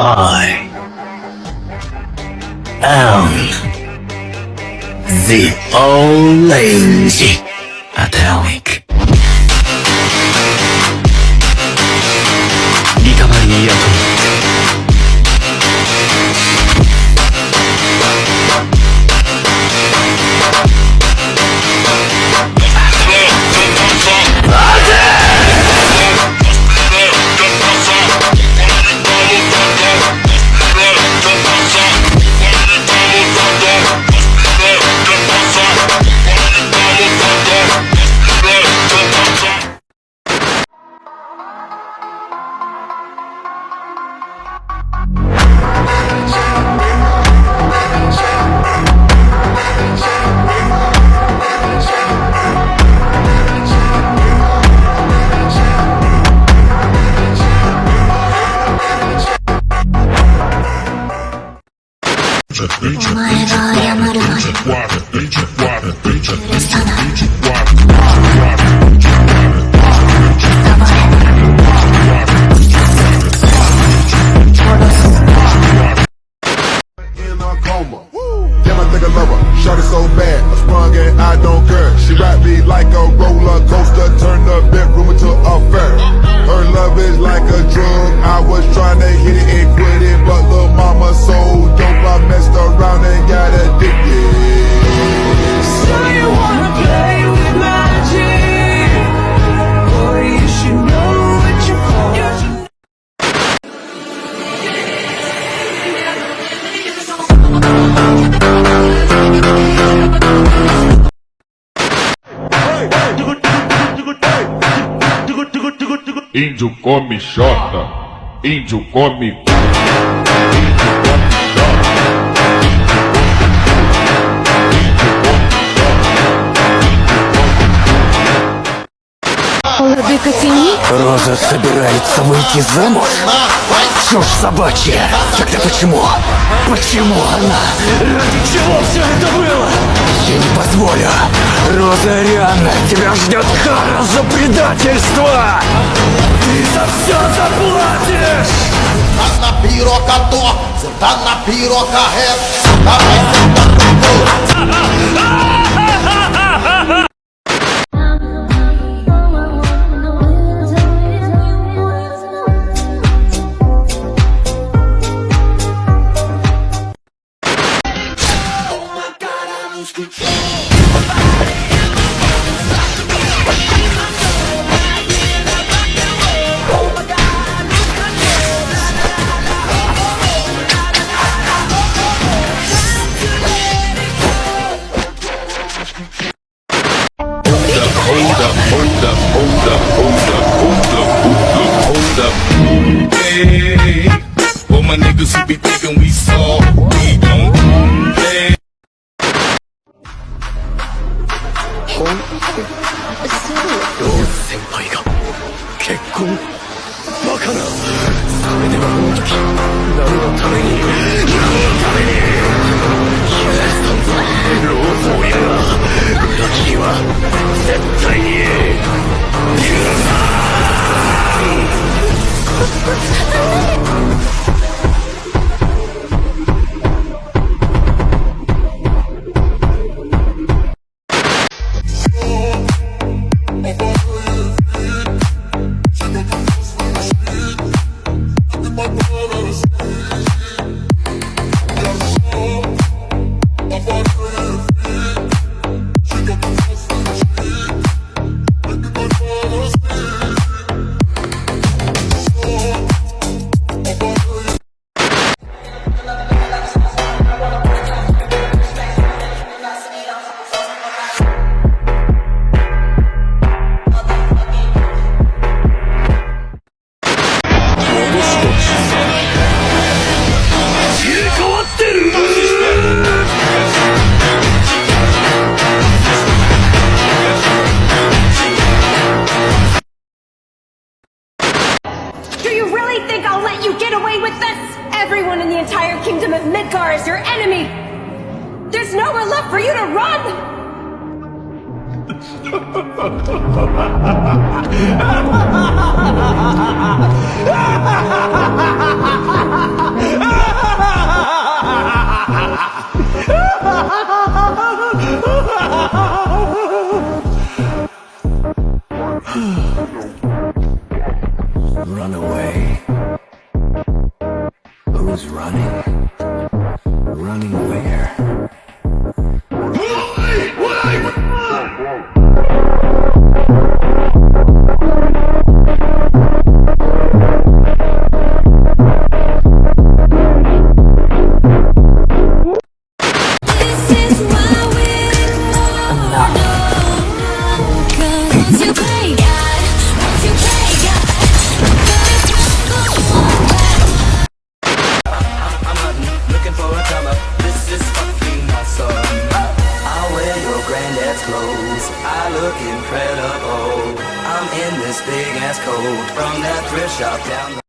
I am the only atomic リカバリーアトミック Don't Shot it so bad, I sprung and I don't care. She ride me like a roller coaster, turn the bedroom into a fair. Her love is like a drug, I was trying to hit it and quit it, but little mama so dope, I messed around and got addicted. So you wanna play with magic? Boy, you should know what you're for. Índio come xota, índio come. Роза собирается выйти замуж? Чушь собачья. Тогда почему? Почему она? Ради чего все это было? Я не позволю. Роза Арианна, тебя ждет кара за предательство. Ты за все заплатишь. Na piroca tô, cê tá na piroca reta, tá mais sentado. Hey, all my niggas who be thinking we soft, we don't play. Everyone in the entire kingdom of Midgar is your enemy! There's nowhere left for you to run! Run away. Who's running? Running where? I look incredible. I'm in this big ass coat from that thrift shop down the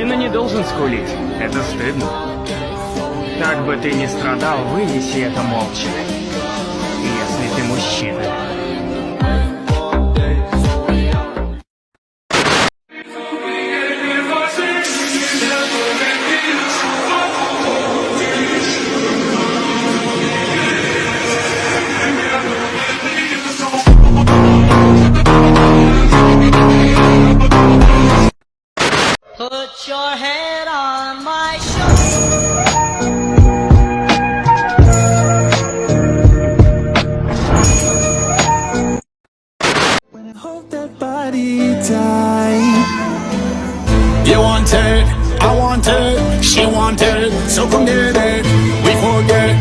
Мужчина не должен скулить. Это стыдно. Как бы ты ни страдал, вынеси это молча. Если ты мужчина. Put your head on my shoulder. Hold that body tight. You want it, I want it, she want it, so come get it. We forget,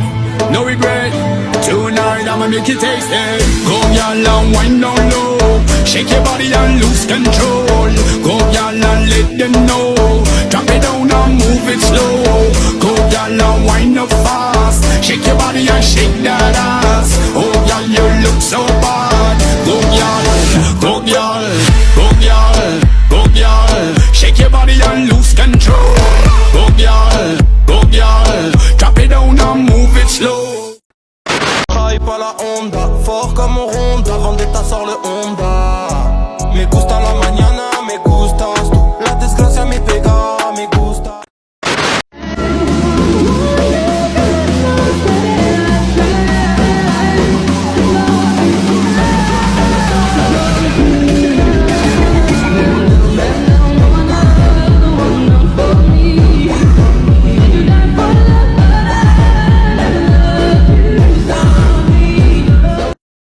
no regret. Tonight I'ma make you taste it. Go y'all and wind down low, shake your body and lose control. Go y'all and let them know, drop it down and move it slow. Go y'all and wind up fast, shake your body and shake that ass. Oh y'all, you look so bad. Go y'all, go y'all, go y'all, go y'all, shake your body and lose control. Go y'all, drop it down and move it slow. Hype à la Honda, fort comme on Honda, Vendetta sort le Honda. Mes coups à la